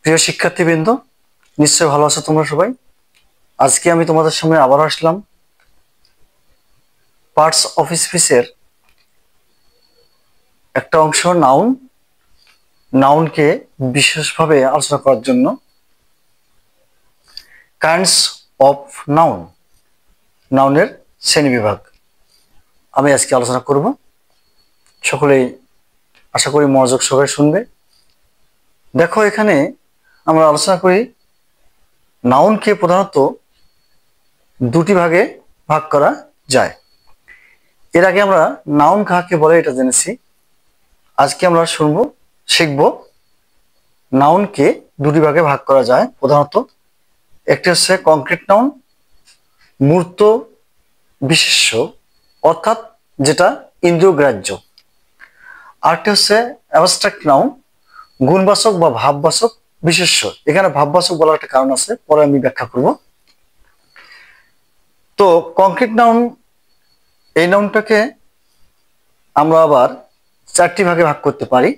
প্রিয় শিক্ষার্থীবৃন্দ, নিশ্চয়ই ভালো আছো তোমরা সবাই। আজকে আমি তোমাদের সামনে আবার আসলাম পার্টস অফ স্পিচের একটা অংশ নাউনকে বিশেষভাবে আলোচনা করার জন্য। কাইন্ডস অফ নাউনের শ্রেণীবিভাগ আমি আজকে আলোচনা করব। সকলেই আশা করি মনোযোগ সহকারে শুনবে। দেখো, এখানে আমরা আলোচনা করি নাউনকে প্রধানত দুটি ভাগে ভাগ করা যায়। এর আগে আমরা নাউন কাকে বলে এটা জেনেছি। আজকে আমরা শিখব নাউনকে দুটি ভাগে ভাগ করা যায় প্রধানত। একটি হচ্ছে কংক্রিট নাউন, মূর্ত বিশেষ্য, অর্থাৎ যেটা ইন্দ্রিয়গ্রাহ্য। আরেকটি হচ্ছে অ্যাবস্ট্রাক্ট নাউন, গুণবাচক বা ভাববাচক বিশেষ্য। এখানে ভাববাচক বলার একটা কারণ আছে, পরে আমি ব্যাখ্যা করব। তো কংক্রিট নাউন, এই নাউনটাকে আমরা আবার চারটি ভাগে ভাগ করতে পারি।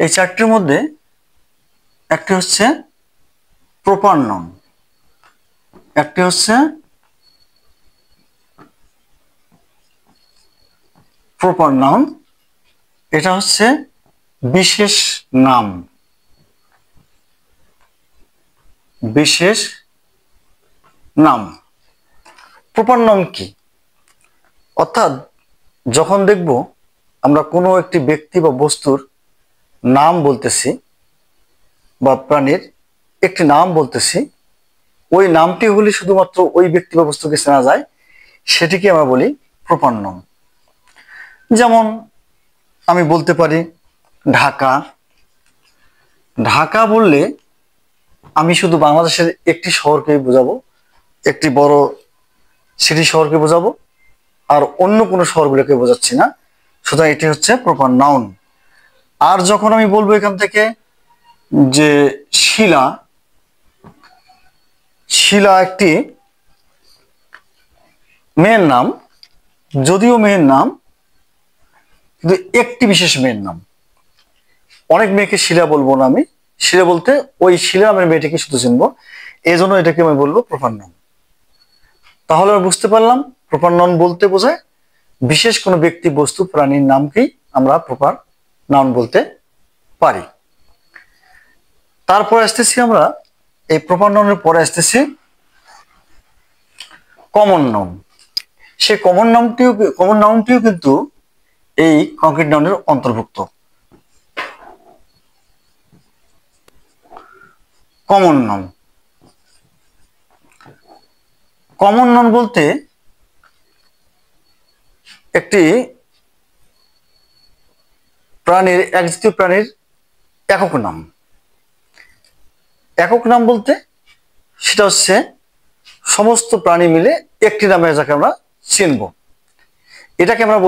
এই চারটির মধ্যে একটি হচ্ছে প্রপার নাউন, একটি হচ্ছে প্রপার নাউন, এটা হচ্ছে বিশেষ নাম। বিশেষ নাম প্রপার নাউন কি? অর্থাৎ যখন দেখব আমরা কোনো একটি ব্যক্তি বা বস্তুর নাম বলতেছি বা প্রাণীর একটি নাম বলতেছি, ওই নামটি হলে শুধুমাত্র ওই ব্যক্তি বা বস্তুকে চেনা যায়, সেটিকে আমরা বলি প্রপার নাউন। যেমন আমি বলতে পারি ঢাকা। ঢাকা বললে আমি শুধু বাংলাদেশের একটি শহরকে বোঝাবো, একটি বড় সিটি শহরকে বোঝাবো, আর অন্য কোনো শহরগুলোকে বোঝাচ্ছি না। সুতরাং এটি হচ্ছে প্রপার নাউন। আর যখন আমি বলবো এখান থেকে যে শিলা, শিলা একটি মেয়ের নাম, যদিও মেয়ের নাম, কিন্তু একটি বিশেষ মেয়ের নাম। অনেক মেয়েকে শিলা বলবো না আমি, শিলা বলতে ওই শিলা আমার মেয়েটাকে শুধু চিনবো, এই জন্য এটাকে আমি বলবো প্রপার নাউন। তাহলে আমরা বুঝতে পারলাম প্রপার নাউন বলতে বোঝায় বিশেষ কোনো ব্যক্তি, বস্তু, প্রাণীর নামকেই আমরা প্রপার নাউন বলতে পারি। তারপরে আসতেছি আমরা এই প্রপার নাউনের পরে আসতেছি কমন নাউন। সেই কমন নাউনটিও কিন্তু এই কংক্রিট নাউনের অন্তর্ভুক্ত। কমন নাউন, কমন নাউন বলতে একটি প্রাণীর, এক জাতীয় প্রাণীর একক নাম। একক নাম বলতে সেটা হচ্ছে সমস্ত প্রাণী মিলে একটি নামে যাকে আমরা চিনব, এটাকে আমরা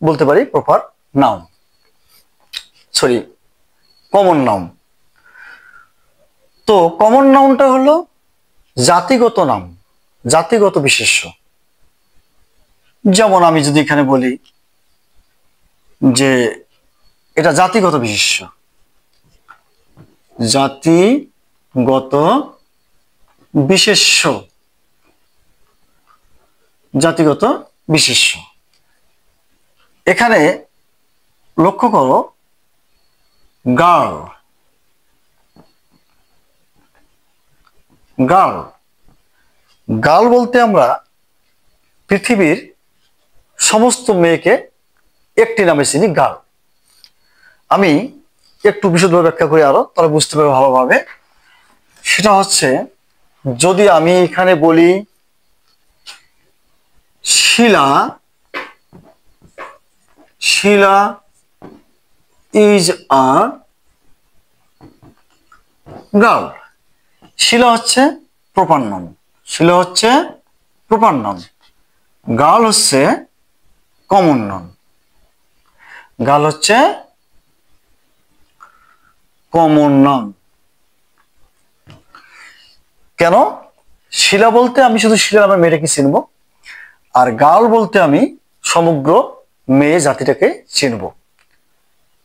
বলতে পারি প্রপার নাউন, কমন নাউন। তো কমন নাউনটা হলো জাতিগত নাম, জাতিগত বিশেষ্য। যেমন আমি যদি এখানে বলি যে এটা জাতিগত বিশেষ্য, জাতিগত বিশেষ্য, জাতিগত বিশেষ্য। এখানে লক্ষ্য করো গার্ল, গার্ল, গার্ল বলতে আমরা পৃথিবীর সমস্ত মেয়েকে একটি নামে চিনি, গার্ল। আমি একটু বিশদভাবে ব্যাখ্যা করি আরো, তাহলে বুঝতে পারবে ভালোভাবে। সেটা হচ্ছে যদি আমি এখানে বলি শিলা, শিলা ইজ আ গার্ল। শিলা হচ্ছে প্রপার নাউন, শিলা হচ্ছে প্রপার নাউন, গার্ল হচ্ছে কমন নাউন, গার্ল হচ্ছে কমন নাউন। কেন? শিলা বলতে আমি শুধু শিলা নামের মেয়েটাকে চিনবো, আর গার্ল বলতে আমি সমগ্র মেয়ে জাতিটাকে চিনবো।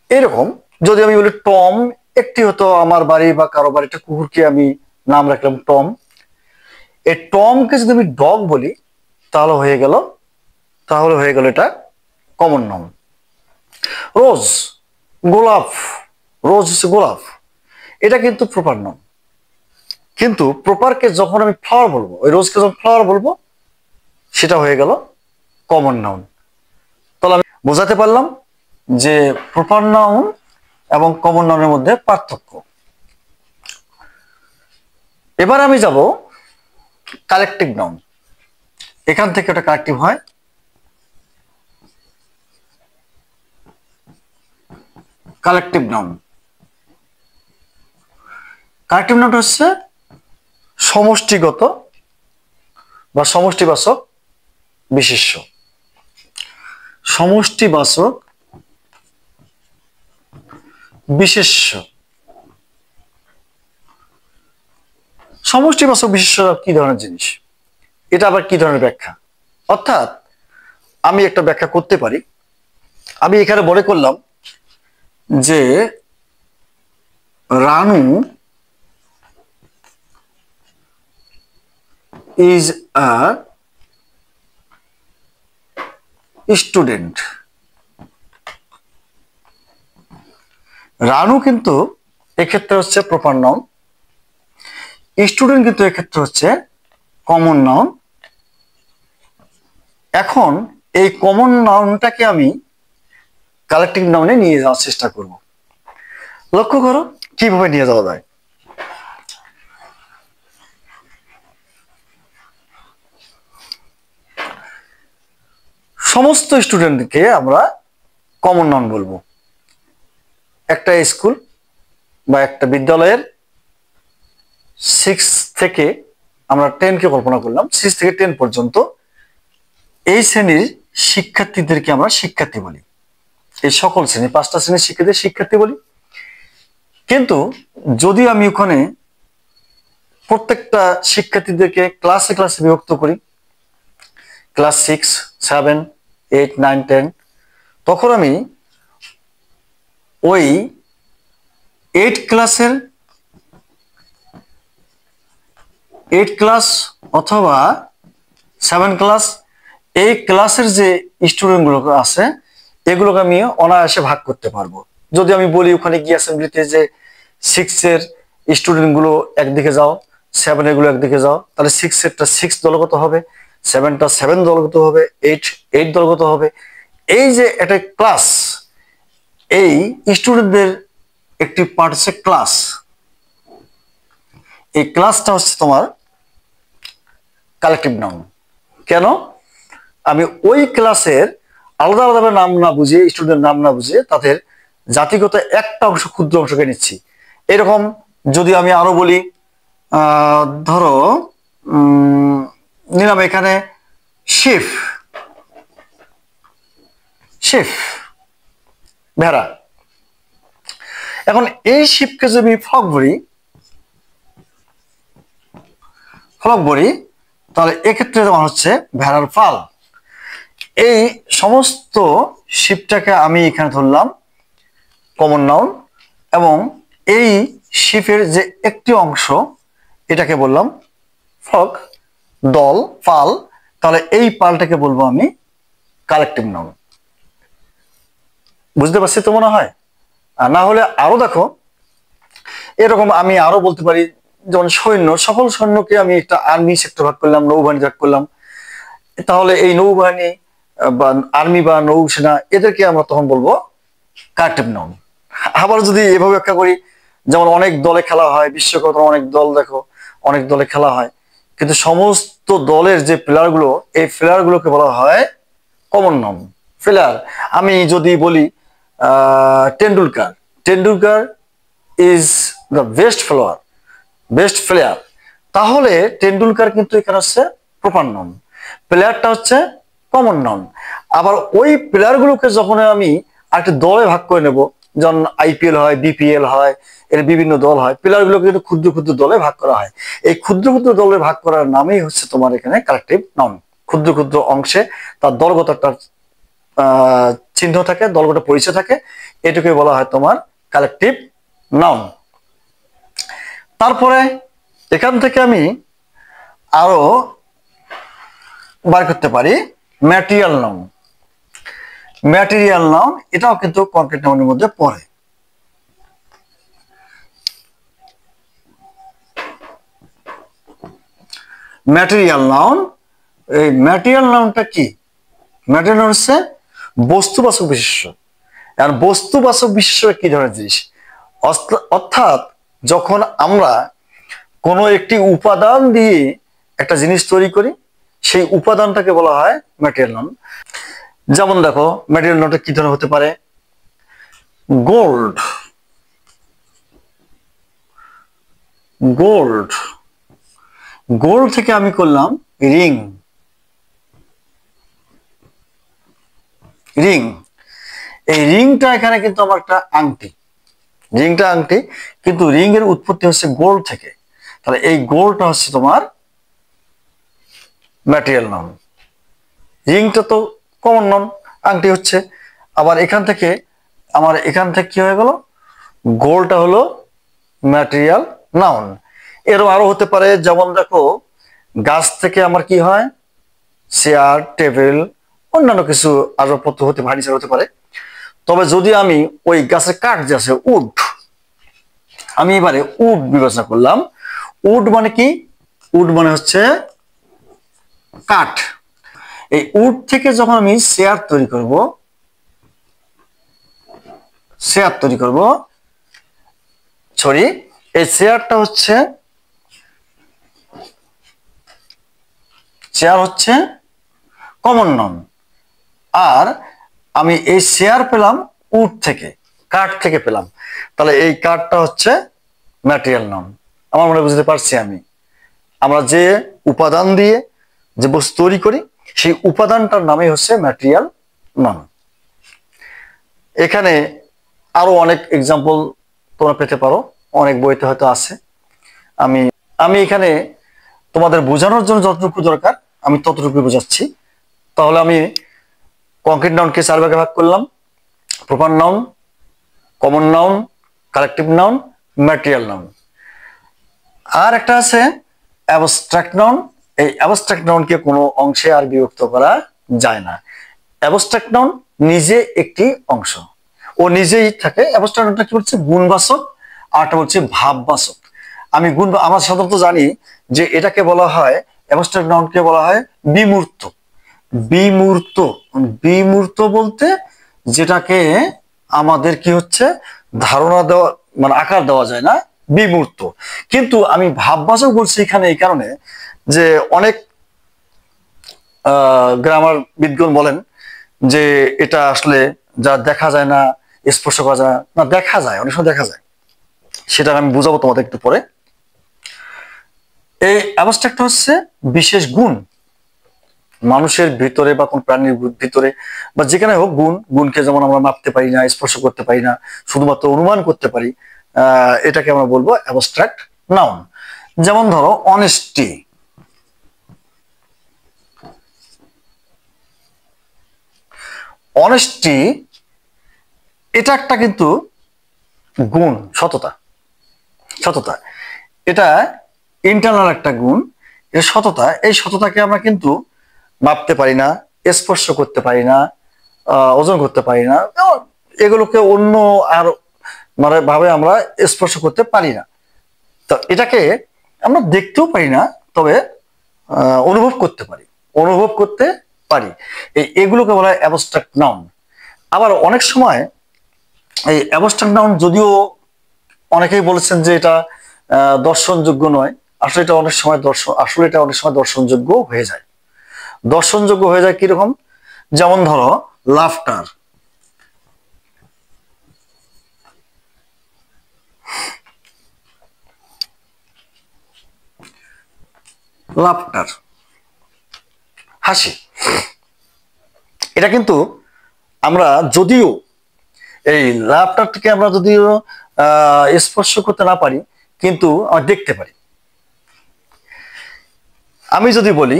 এরকম যদি আমি বলি টম একটি হতো আমার বাড়ি বা কারো বাড়ি, একটা কুকুরকে আমি নাম রাখলাম টম। এই টমকে যদি আমি ডগ বলি তাহলে হয়ে গেল এটা কমন নাউন। রোজ, গোলাপ, রোজ হচ্ছে গোলাপ, এটা কিন্তু প্রপার নাউন। কিন্তু প্রপারকে যখন আমি ফ্লাওয়ার বলবো, ওই রোজকে যখন ফ্লাওয়ার বলবো সেটা হয়ে গেল কমন নাউন। তাহলে আমি বোঝাতে পারলাম যে প্রপার নাউন এবং কমন নাউনের মধ্যে পার্থক্য। এবার আমি যাব কালেকটিভ নাউন। এখান থেকে ওটা কালেকটিভ হয়। কালেকটিভ নাউন, কালেকটিভ নাউনটা হচ্ছে সমষ্টিগত বা সমষ্টিবাচক বিশেষ্য। সমষ্টিবাচক বিশেষ্য। সমষ্টিবাচক বিশেষ্য কি ধরনের জিনিস, এটা আবার কি ধরনের ব্যাখ্যা? অর্থাৎ আমি একটা ব্যাখ্যা করতে পারি। আমি এখানে মনে করলাম যে Ranu is a student. Ranu কিন্তু এক্ষেত্রে হচ্ছে প্রপার নাউন, স্টুডেন্ট কিন্তু এক্ষেত্রে হচ্ছে কমন নাউন। এখন এই কমন নাউনটাকে আমি কালেকটিভ নাউনে নিয়ে যাওয়ার চেষ্টা করব। লক্ষ্য করো কিভাবে নিয়ে যাওয়া যায়। সমস্ত স্টুডেন্টকে আমরা কমন নাউন বলবো। একটা স্কুল বা একটা বিদ্যালয়ের 6 থেকে আমরা 10 কে কল্পনা করলাম, 6 থেকে 10 পর্যন্ত এই শ্রেণীর শিক্ষার্থীদেরকে আমরা শিক্ষার্থী বলি। এই সকল শ্রেণী, 5টা শ্রেণীর শিক্ষার্থীদের শিক্ষার্থী বলি। কিন্তু যদি আমি ওখানে প্রত্যেকটা শিক্ষার্থীদেরকে ক্লাসে ক্লাসে বিভক্ত করি, ক্লাস 6, 7, 8, 9, 10, তখন আমি ওই 8 ক্লাস অথবা 7 ক্লাস, এই ক্লাসের যে স্টুডেন্ট গুলো আছে এগুলোকে আমি অনায়াসে ভাগ করতে পারবো। যদি আমি বলি ওখানে গিয়ে অ্যাসেম্বলিতে যে 6 এর স্টুডেন্ট গুলো একদিকে যাও, 7 এর গুলো একদিকে যাও, তাহলে 6 এরটা 6 দলগত হবে, 7টা 7 দলগত হবে, 8 দলগত হবে। এই যে একটা ক্লাস, এই স্টুডেন্টদের একটি পার্ট হচ্ছে ক্লাস। এই ক্লাসটা হচ্ছে তোমার কালেকটিভ নাউন। কেন? আমি ওই ক্লাসের আলাদা আলাদা নাম না বুঝিয়ে, স্টুডেন্ট নাম না বুঝিয়ে তাদের জাতিগত একটা অংশ, ক্ষুদ্র অংশকে নিচ্ছি। এরকম যদি আমি আরো বলি, ধরো নিলাম এখানে শিফ, ভেড়া। এখন এই শিফকে যদি আমি ফ্লক বলি তাহলে এক্ষেত্রে তোমার হচ্ছে ভেড়ার পাল। এই সমস্ত শিফটাকে আমি এখানে ধরলাম কমন নাউন, এবং এই শিফের যে একটি অংশ এটাকে বললাম ফ্লক, দল, পাল। তাহলে এই পালটাকে বলবো আমি কালেকটিভ নাউন। বুঝতে পারছি তো মনে হয়? আর না হলে আরো দেখো, এরকম আমি আরো বলতে পারি, যেমন সৈন্য, সকল সৈন্যকে আমি একটা আর্মি সেক্টর ভাগ করলাম, নৌবাহিনী ভাগ করলাম। তাহলে এই নৌবাহিনী বা আর্মি বা নৌসেনা এদেরকে আমরা তখন বলবো কালেকটিভ নাউন। আবার যদি এভাবে ব্যাখ্যা করি, যেমন অনেক দলে খেলা হয়, বিশ্বকাপ অনেক দল, দেখো অনেক দলে খেলা হয়, কিন্তু সমস্ত দলের যে প্লেয়ার গুলো, এই প্লেয়ার গুলোকে বলা হয় কমন নাউন, প্লেয়ার। আমি যদি বলি Tendulkar is the best player, তাহলে টেন্ডুলকার কিন্তু এখানে হচ্ছে প্রপার নাউন, প্লেয়ারটা হচ্ছে কমন নাউন। আবার ওই প্লেয়ার গুলোকে যখন আমি একটা দলে ভাগ করে নেব, যেমন আইপিএল হয়, বিপিএল হয়, এর বিভিন্ন দল হয়, প্লেয়ার গুলোকে কিন্তু ক্ষুদ্র ক্ষুদ্র দলে ভাগ করা হয়। এই ক্ষুদ্র ক্ষুদ্র দলে ভাগ করার নামেই হচ্ছে তোমার এখানে কালেকটিভ নাউন। ক্ষুদ্র ক্ষুদ্র অংশে তার দলগত একটা চিহ্ন থাকে, দলগত পরিচয় থাকে, এটুকুই বলা হয় তোমার কালেকটিভ নাউন। তারপরে এখান থেকে আমি আরো বার করতে পারি ম্যাটেরিয়াল নাউন। ম্যাটেরিয়াল নাউন এটাও কিন্তু কনক্রিট নাউনের মধ্যে পড়ে। ম্যাটেরিয়াল নাউন, এই ম্যাটেরিয়াল নাউনটা কি? ম্যাটেরিয়াল নাউন হচ্ছে বস্তুবাচক বিশেষ্য। আর বস্তুবাচক বিশেষ্য কি ধরনের জিনিস? অর্থাৎ যখন আমরা কোনো একটি উপাদান দিয়ে একটা জিনিস তৈরি করি, সেই উপাদানটাকে বলা হয় ম্যাটেরিয়াল নাউন। যেমন দেখো ম্যাটেরিয়াল নাউনটা কি ধরনের হতে পারে? গোল্ড, গোল্ড, গোল্ড থেকে আমি করলাম রিং, রিং। এই রিংটা এখানে কিন্তু আমার একটা আংটি, রিংটা আংটি, কিন্তু রিং এর উৎপত্তি হচ্ছে গোল্ড থেকে। তাহলে এই গোল্ডটা হচ্ছে তোমার ম্যাটেরিয়াল নাউন। রিংটা তো কমন নাউন, আংটি হচ্ছে। আবার এখান থেকে আমার এখান থেকে কি হয়ে গেল? গোল্ডটা হলো ম্যাটেরিয়াল নাউন। এরও আরো হতে পারে, যেমন দেখো গাছ থেকে আমার কি হয়? চেয়ার, টেবিল, অন্যান্য কিছু আসবাবপত্র হতে, ফার্নিচার হতে পারে। তবে যদি আমি ওই গাছের কাঠ যে আছে উড, আমি এবারে উড বিবেচনা করলাম। উড মানে কি? উড মানে হচ্ছে কাঠ। এই উড থেকে যখন আমি চেয়ার তৈরি করব, চেয়ার তৈরি করব, সরি, এই চেয়ারটা হচ্ছে, চেয়ার হচ্ছে কমন নাউন। আর আমি এই চেয়ার পেলাম উড থেকে, কাঠ থেকে পেলাম। তাহলে এই কাঠটা হচ্ছে ম্যাটেরিয়াল নাউন। আমার মনে বুঝতে পারছি আমি, আমরা যে উপাদান দিয়ে যে বস্তু তৈরি করি, সেই উপাদানটার নামই হচ্ছে ম্যাটেরিয়াল নাউন। এখানে আরো অনেক এক্সাম্পল তোমরা পেতে পারো, অনেক বইতে হয়তো আছে। আমি আমি এখানে তোমাদের বোঝানোর জন্য যতটুকু দরকার আমি ততটুকু বোঝাচ্ছি। তাহলে আমি কংক্রিট নাউনকে 4 ভাগে ভাগ করলাম: proper noun, common noun, collective noun, material noun. আর একটা আছে অ্যাবস্ট্রাক্ট নাউন। এই অ্যাবস্ট্রাক্ট নাউনকে কোনো অংশে আর বিভক্ত করা যায় না। অ্যাবস্ট্রাক্ট নাউন নিজে একটি অংশ, ও নিজেই থাকে। অ্যাবস্ট্রাক্ট নাউনটা কি বলছে? গুণবাচক, আরটা বলছে ভাববাচক। আমি আমরা সাধারণত জানি যে এটাকে বলা হয়, অ্যাবস্ট্রাক্ট নাউনকে বলা হয় বিমূর্ত। বিমূর্ত, বিমূর্ত বলতে যেটাকে আমাদের কি হচ্ছে ধারণা দেওয়া, মানে আকার দেওয়া যায় না, বিমূর্ত। কিন্তু আমি ভাববাচক বলছি এখানে এই কারণে যে অনেক গ্রামার বিদগণ বলেন যে এটা আসলে যা দেখা যায় না, স্পর্শ করা যায় না, দেখা যায়, অনেক সময় দেখা যায়। সেটা আমি বুঝাবো তোমাদের একটু পরে। এই অ্যাবস্ট্রাক্ট হচ্ছে বিশেষ গুণ, মানুষের ভিতরে বা কোন প্রাণীর ভিতরে বা যেখানে হোক গুণ, গুণকে যেমন আমরা মাপতে পারি না, স্পর্শ করতে পারি না, শুধুমাত্র অনুমান করতে পারি, এটাকে আমরা বলবো অ্যাবস্ট্রাক্ট নাউন। যেমন ধরো অনেস্টি, অনেস্টি এটা একটা কিন্তু গুণ, সততা, সততা এটা ইন্টারনাল একটা গুণ, এটা সততা। এই সততাকে আমরা কিন্তু মাপতে পারি না, স্পর্শ করতে পারি না, ওজন করতে পারি না, এগুলোকে অন্য আর মানে ভাবে আমরা স্পর্শ করতে পারি না। তো এটাকে আমরা দেখতেও পারি না, তবে অনুভব করতে পারি, অনুভব করতে পারি। এগুলোকে বলা হয় অ্যাবস্ট্রাক্ট নাউন। আবার অনেক সময় এই অ্যাবস্ট্রাক্ট নাউন, যদিও অনেকেই বলেছেন যে এটা দর্শনযোগ্য নয়, আসলে এটা অনেক সময় দর্শনযোগ্য হয়ে যায়। দর্শনযোগ্য হয়ে যায় কিরকম? যেমন ধরো লাফটার, লাফটার হাসি। এটা কিন্তু আমরা যদিও এই লাফটারটিকে আমরা যদিও স্পর্শ করতে না পারি, কিন্তু আমরা দেখতে পারি। আমি যদি বলি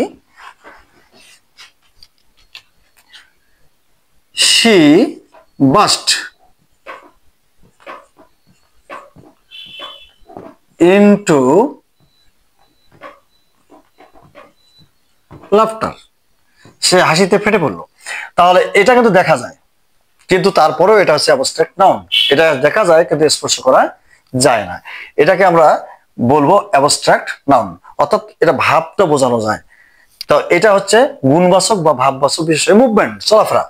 she burst, ইনটু লাফটার, সে হাসিতে ফেটে পড়লো। তাহলে এটা কিন্তু দেখা যায়, কিন্তু তারপরেও এটা হচ্ছে অ্যাবস্ট্রাক্ট নাউন। এটা দেখা যায় কিন্তু স্পর্শ করা যায় না। এটাকে আমরা বলবো অ্যাবস্ট্রাক্ট নাউন, অর্থাৎ এটা ভাবটা বোঝানো যায়। তো এটা হচ্ছে গুণবাচক বা ভাববাচক বিষয়। মুভমেন্ট, চলাফেরা,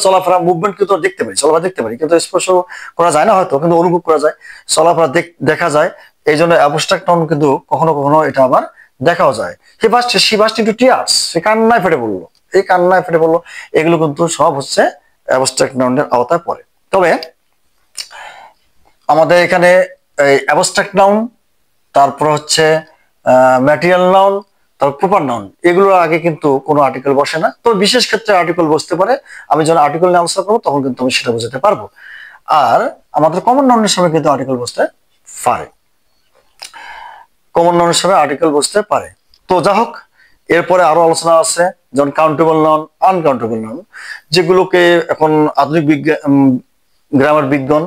চলাফেরা মুভমেন্ট কিন্তু দেখতে পারি, চলাফেরা দেখতে পারি, কিন্তু স্পর্শ করা যায় না হয়তো, কিন্তু অনুভব করা যায়, চলাফেরা দেখা যায়। এই জন্য অ্যাবস্ট্রাক্ট নাউন কিন্তু কখনো কখনো এটা আবার দেখাও যায়। শি বাস্ট ইনটু টিয়ার্স, সে কান্নায় ফেটে পড়লো, এই কান্নায় ফেটে পড়লো, এগুলো কিন্তু সব হচ্ছে অ্যাবস্ট্রাক্ট নাউনের আওতায় পড়ে। তবে আমাদের এখানে এই অ্যাবস্ট্রাক্ট নাউন, তারপর হচ্ছে ম্যাটেরিয়াল নাউন, তারপর প্রপার নাউন, এগুলোর আগে কিন্তু কোনো আর্টিকেল বসে না। তো বিশেষ ক্ষেত্রে আর্টিকেল বসতে পারে, আমি যখন আর্টিকেল নিয়ে আলোচনা করবো তখন কিন্তু আমি সেটা বোঝাতে পারবো। আর আমাদের কমন নাউনের সময় কিন্তু আর্টিকেল বসতে পারে, কমন নাউনের সময় আর্টিকেল বসতে পারে। তো যা হোক, এরপরে আরো আলোচনা আছে, যেমন কাউন্টেবল নাউন, আনকাউন্টেবল নাউন, যেগুলোকে এখন আধুনিক গ্রামার বিজ্ঞান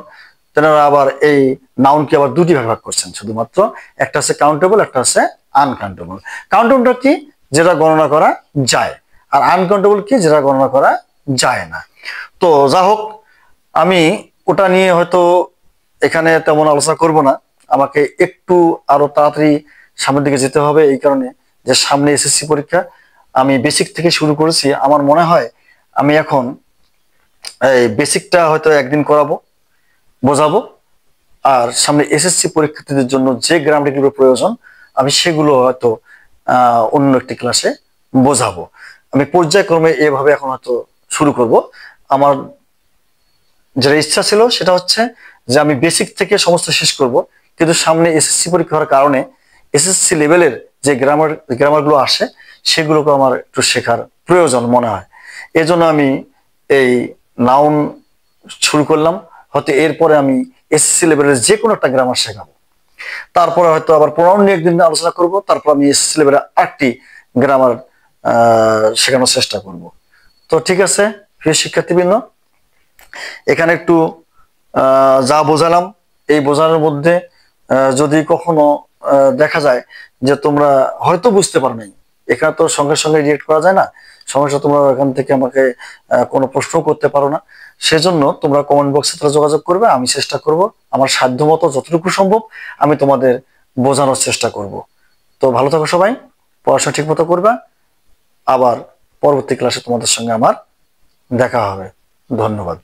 তেনারা আবার এই নাউনকে আবার দুটি ভাগ ভাগ করছেন শুধুমাত্র, একটা হচ্ছে কাউন্টেবল, একটা হচ্ছে আনকাউন্টেবল। কাউন্টেবলটা কি? যেটা গণনা করা যায়। আর আনকাউন্টেবল কি? যেটা গণনা করা যায় না। তো যা হোক, আমি ওটা নিয়ে হয়তো এখানে তেমন আলোচনা করব না, আমাকে একটু আরো তাড়াতাড়ি সামনের দিকে যেতে হবে, এই কারণে যে সামনে এসএসসি পরীক্ষা। আমি বেসিক থেকে শুরু করেছি, আমার মনে হয় আমি এখন এই বেসিকটা হয়তো একদিন করাবো, বোঝাবো, আর সামনে এসএসসি পরীক্ষার্থীদের জন্য যে গ্রামাটিক্যাল প্রয়োজন আমি সেগুলো হয়তো অন্য একটি ক্লাসে বোঝাবো। আমি পর্যায়ক্রমে এভাবে এখন হয়তো শুরু করব। আমার যেটা ইচ্ছা ছিল সেটা হচ্ছে যে আমি বেসিক থেকে সমস্ত শেষ করব, কিন্তু সামনে এসএসসি পরীক্ষা হওয়ার কারণে এসএসসি লেভেলের যে গ্রামারগুলো আসে সেগুলোকে আমার একটু শেখার প্রয়োজন মনে হয়। এজন্য আমি এই নাউন শুরু করলাম, হয়তো এরপরে আমি এসএসসি লেভেলের যে কোনো একটা গ্রামার শেখাবো, তারপরে হয়তো আবার প্রনাউন নিয়ে একদিন আলোচনা করব, তারপর আমি এসএসসি লেভেলের আরেকটি গ্রামার শেখানোর চেষ্টা করব। তো ঠিক আছে প্রিয় শিক্ষার্থীবৃন্দ, এখানে একটু যা বোঝালাম, এই বোঝানোর মধ্যে যদি কখনো দেখা যায় যে তোমরা হয়তো বুঝতে পারো নাই, এখানে তো সঙ্গে সঙ্গে রিয়েক্ট করা যায় না, সমস্যা তোমরা এখান থেকে আমাকে কোনো প্রশ্ন করতে পারো না, সেজন্য তোমরা কমেন্ট বক্সে তারা যোগাযোগ করবে, আমি চেষ্টা করব আমার সাধ্যমতো যতটুকু সম্ভব আমি তোমাদের বোঝানোর চেষ্টা করব। তো ভালো থাকো সবাই, পড়াশোনা ঠিক মতো করবা, আবার পরবর্তী ক্লাসে তোমাদের সঙ্গে আমার দেখা হবে। ধন্যবাদ।